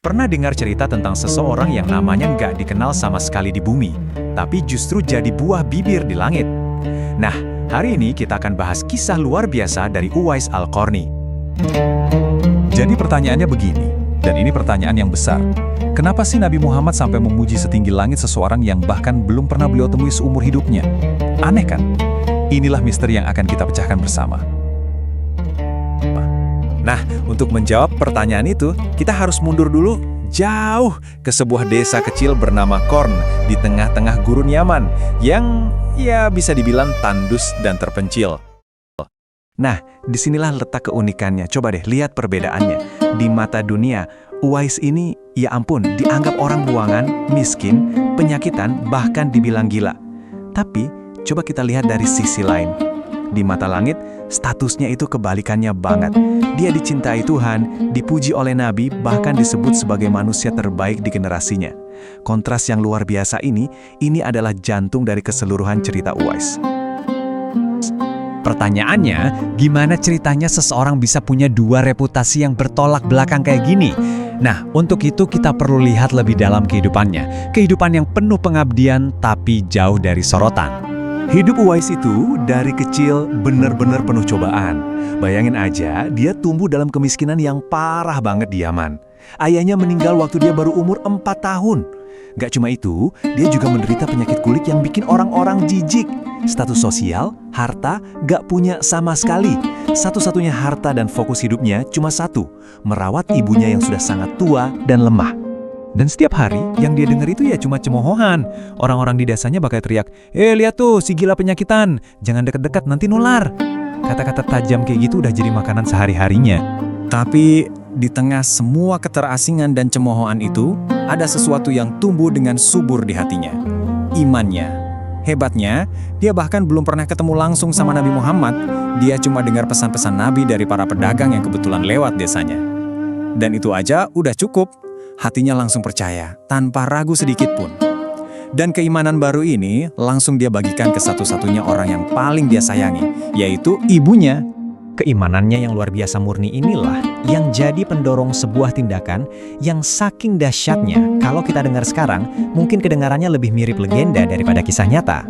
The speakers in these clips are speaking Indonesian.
Pernah dengar cerita tentang seseorang yang namanya nggak dikenal sama sekali di bumi, tapi justru jadi buah bibir di langit? Nah, hari ini kita akan bahas kisah luar biasa dari Uwais Al-Qarni. Jadi pertanyaannya begini, dan ini pertanyaan yang besar. Kenapa sih Nabi Muhammad sampai memuji setinggi langit seseorang yang bahkan belum pernah beliau temui seumur hidupnya? Aneh kan? Inilah misteri yang akan kita pecahkan bersama. Nah, untuk menjawab pertanyaan itu, kita harus mundur dulu jauh ke sebuah desa kecil bernama Qorn di tengah-tengah gurun Yaman yang bisa dibilang tandus dan terpencil. Nah, disinilah letak keunikannya. Coba deh lihat perbedaannya. Di mata dunia, Uwais ini, ya ampun, dianggap orang buangan, miskin, penyakitan, bahkan dibilang gila. Tapi, coba kita lihat dari sisi lain. Di mata langit, statusnya itu kebalikannya banget. Dia dicintai Tuhan, dipuji oleh Nabi, bahkan disebut sebagai manusia terbaik di generasinya. Kontras yang luar biasa ini adalah jantung dari keseluruhan cerita Uwais. Pertanyaannya, gimana ceritanya seseorang bisa punya dua reputasi yang bertolak belakang kayak gini? Nah, untuk itu kita perlu lihat lebih dalam kehidupannya. Kehidupan yang penuh pengabdian tapi jauh dari sorotan. Hidup Uwais itu dari kecil benar-benar penuh cobaan. Bayangin aja, dia tumbuh dalam kemiskinan yang parah banget di Yaman. Ayahnya meninggal waktu dia baru umur 4 tahun. Gak cuma itu, dia juga menderita penyakit kulit yang bikin orang-orang jijik. Status sosial, harta, gak punya sama sekali. Satu-satunya harta dan fokus hidupnya cuma satu, merawat ibunya yang sudah sangat tua dan lemah. Dan setiap hari yang dia dengar itu ya cuma cemoohan. Orang-orang di desanya bakal teriak, lihat tuh si gila penyakitan, jangan deket-deket nanti nular." Kata-kata tajam kayak gitu udah jadi makanan sehari-harinya. Tapi di tengah semua keterasingan dan cemoohan itu, ada sesuatu yang tumbuh dengan subur di hatinya. Imannya. Hebatnya, dia bahkan belum pernah ketemu langsung sama Nabi Muhammad. Dia cuma dengar pesan-pesan Nabi dari para pedagang yang kebetulan lewat desanya. Dan itu aja udah cukup. Hatinya langsung percaya, tanpa ragu sedikit pun. Dan keimanan baru ini langsung dia bagikan ke satu-satunya orang yang paling dia sayangi, yaitu ibunya. Keimanannya yang luar biasa murni inilah yang jadi pendorong sebuah tindakan yang saking dahsyatnya, kalau kita dengar sekarang, mungkin kedengarannya lebih mirip legenda daripada kisah nyata.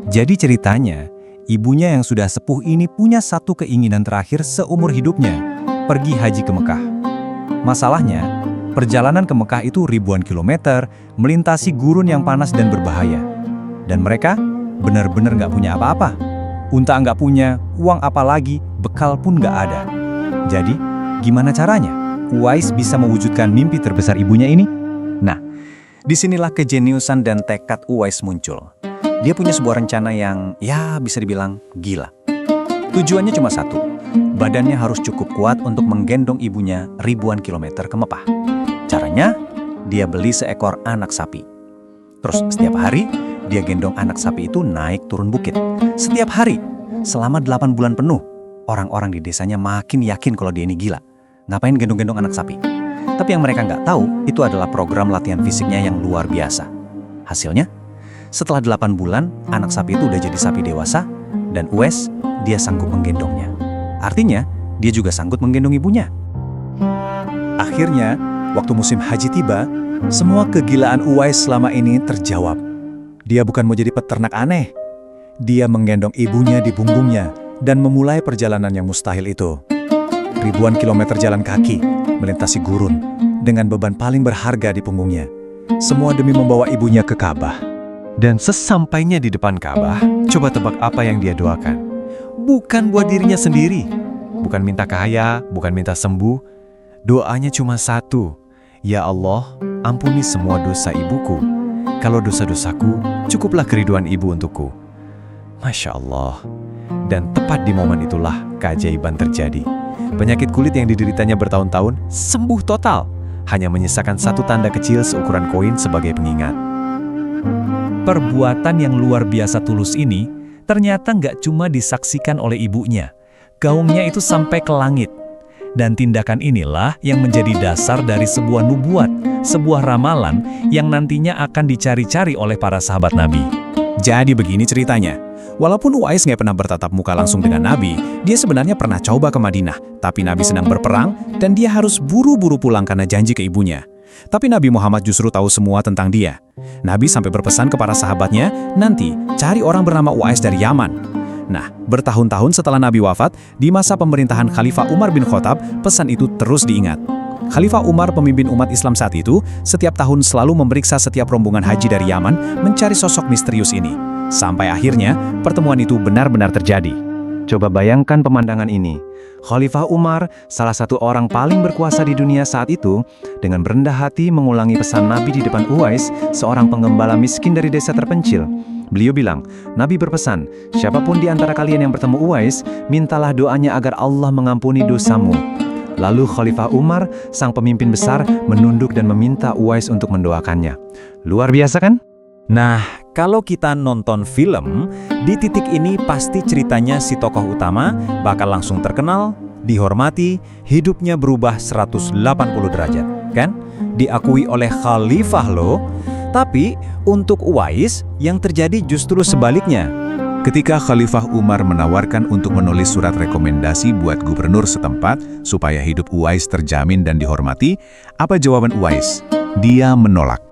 Jadi ceritanya, ibunya yang sudah sepuh ini punya satu keinginan terakhir seumur hidupnya, pergi haji ke Mekah. Masalahnya, perjalanan ke Mekah itu ribuan kilometer, melintasi gurun yang panas dan berbahaya. Dan mereka benar-benar nggak punya apa-apa. Unta nggak punya, uang apalagi, bekal pun nggak ada. Jadi, gimana caranya Uwais bisa mewujudkan mimpi terbesar ibunya ini? Nah, disinilah kejeniusan dan tekad Uwais muncul. Dia punya sebuah rencana yang, bisa dibilang gila. Tujuannya cuma satu, badannya harus cukup kuat untuk menggendong ibunya ribuan kilometer ke Mekah. Caranya, dia beli seekor anak sapi. Terus setiap hari, dia gendong anak sapi itu naik turun bukit. Setiap hari, selama 8 bulan penuh, orang-orang di desanya makin yakin kalau dia ini gila. Ngapain gendong-gendong anak sapi? Tapi yang mereka nggak tahu, itu adalah program latihan fisiknya yang luar biasa. Hasilnya, setelah 8 bulan, anak sapi itu udah jadi sapi dewasa, dan Uwais, dia sanggup menggendongnya. Artinya, dia juga sanggup menggendong ibunya. Akhirnya, waktu musim haji tiba, semua kegilaan Uwais selama ini terjawab. Dia bukan mau jadi peternak aneh. Dia menggendong ibunya di punggungnya dan memulai perjalanan yang mustahil itu. Ribuan kilometer jalan kaki, melintasi gurun, dengan beban paling berharga di punggungnya. Semua demi membawa ibunya ke Ka'bah. Dan sesampainya di depan Ka'bah, coba tebak apa yang dia doakan. Bukan buat dirinya sendiri. Bukan minta kaya, bukan minta sembuh. Doanya cuma satu. Ya Allah, ampuni semua dosa ibuku. Kalau dosa-dosaku, cukuplah keriduan ibu untukku. Masya Allah. Dan tepat di momen itulah keajaiban terjadi. Penyakit kulit yang dideritanya bertahun-tahun sembuh total. Hanya menyisakan satu tanda kecil seukuran koin sebagai pengingat. Perbuatan yang luar biasa tulus ini ternyata nggak cuma disaksikan oleh ibunya. Gaungnya itu sampai ke langit. Dan tindakan inilah yang menjadi dasar dari sebuah nubuat, sebuah ramalan yang nantinya akan dicari-cari oleh para sahabat Nabi. Jadi begini ceritanya. Walaupun Uwais nggak pernah bertatap muka langsung dengan Nabi, dia sebenarnya pernah coba ke Madinah. Tapi Nabi sedang berperang dan dia harus buru-buru pulang karena janji ke ibunya. Tapi Nabi Muhammad justru tahu semua tentang dia. Nabi sampai berpesan kepada sahabatnya, nanti cari orang bernama Uwais dari Yaman. Nah, bertahun-tahun setelah Nabi wafat, di masa pemerintahan Khalifah Umar bin Khattab, pesan itu terus diingat. Khalifah Umar, pemimpin umat Islam saat itu, setiap tahun selalu memeriksa setiap rombongan haji dari Yaman mencari sosok misterius ini. Sampai akhirnya, pertemuan itu benar-benar terjadi. Coba bayangkan pemandangan ini. Khalifah Umar, salah satu orang paling berkuasa di dunia saat itu, dengan berendah hati mengulangi pesan Nabi di depan Uwais, seorang penggembala miskin dari desa terpencil. Beliau bilang, Nabi berpesan, siapapun di antara kalian yang bertemu Uwais, mintalah doanya agar Allah mengampuni dosamu. Lalu Khalifah Umar, sang pemimpin besar, menunduk dan meminta Uwais untuk mendoakannya. Luar biasa kan? Nah, kalau kita nonton film, di titik ini pasti ceritanya si tokoh utama bakal langsung terkenal, dihormati, hidupnya berubah 180 derajat, kan? Diakui oleh khalifah loh. Tapi untuk Uwais, yang terjadi justru sebaliknya. Ketika Khalifah Umar menawarkan untuk menulis surat rekomendasi buat gubernur setempat supaya hidup Uwais terjamin dan dihormati, apa jawaban Uwais? Dia menolak.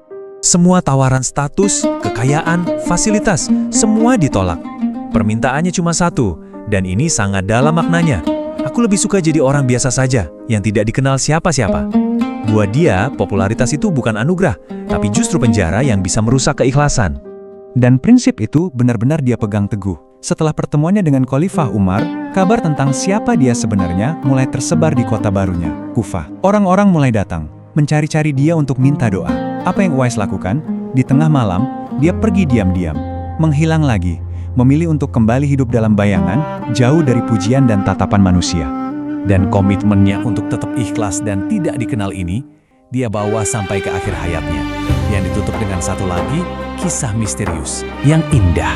Semua tawaran status, kekayaan, fasilitas, semua ditolak. Permintaannya cuma satu, dan ini sangat dalam maknanya. Aku lebih suka jadi orang biasa saja, yang tidak dikenal siapa-siapa. Buat dia, popularitas itu bukan anugerah, tapi justru penjara yang bisa merusak keikhlasan. Dan prinsip itu benar-benar dia pegang teguh. Setelah pertemuannya dengan Khalifah Umar, kabar tentang siapa dia sebenarnya mulai tersebar di kota barunya, Kufah. Orang-orang mulai datang, mencari-cari dia untuk minta doa. Apa yang Uwais lakukan? Di tengah malam, dia pergi diam-diam, menghilang lagi, memilih untuk kembali hidup dalam bayangan, jauh dari pujian dan tatapan manusia. Dan komitmennya untuk tetap ikhlas dan tidak dikenal ini, dia bawa sampai ke akhir hayatnya, yang ditutup dengan satu lagi, kisah misterius yang indah.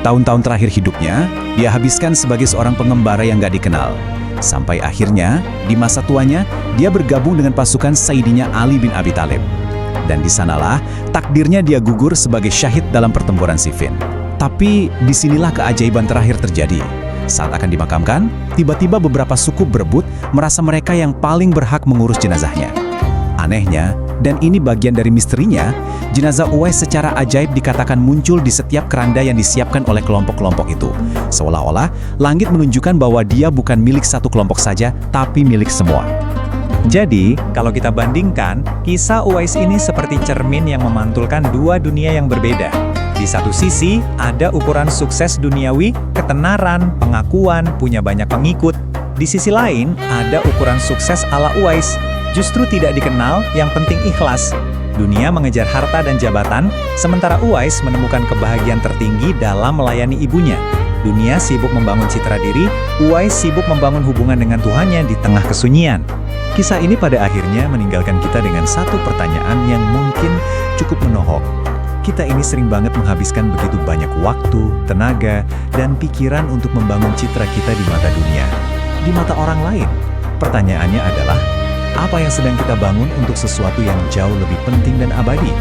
Tahun-tahun terakhir hidupnya, dia habiskan sebagai seorang pengembara yang gak dikenal. Sampai akhirnya, di masa tuanya, dia bergabung dengan pasukan Sayyidinya Ali bin Abi Thalib. Dan di sanalah, takdirnya dia gugur sebagai syahid dalam pertempuran Siffin. Tapi, disinilah keajaiban terakhir terjadi. Saat akan dimakamkan, tiba-tiba beberapa suku berebut merasa mereka yang paling berhak mengurus jenazahnya. Anehnya, dan ini bagian dari misterinya, jenazah Uwais secara ajaib dikatakan muncul di setiap keranda yang disiapkan oleh kelompok-kelompok itu. Seolah-olah, langit menunjukkan bahwa dia bukan milik satu kelompok saja, tapi milik semua. Jadi, kalau kita bandingkan, kisah Uwais ini seperti cermin yang memantulkan dua dunia yang berbeda. Di satu sisi, ada ukuran sukses duniawi, ketenaran, pengakuan, punya banyak pengikut. Di sisi lain, ada ukuran sukses ala Uwais, justru tidak dikenal, yang penting ikhlas. Dunia mengejar harta dan jabatan, sementara Uwais menemukan kebahagiaan tertinggi dalam melayani ibunya. Dunia sibuk membangun citra diri, Uwais sibuk membangun hubungan dengan Tuhannya di tengah kesunyian. Kisah ini pada akhirnya meninggalkan kita dengan satu pertanyaan yang mungkin cukup menohok. Kita ini sering banget menghabiskan begitu banyak waktu, tenaga, dan pikiran untuk membangun citra kita di mata dunia, di mata orang lain. Pertanyaannya adalah, apa yang sedang kita bangun untuk sesuatu yang jauh lebih penting dan abadi?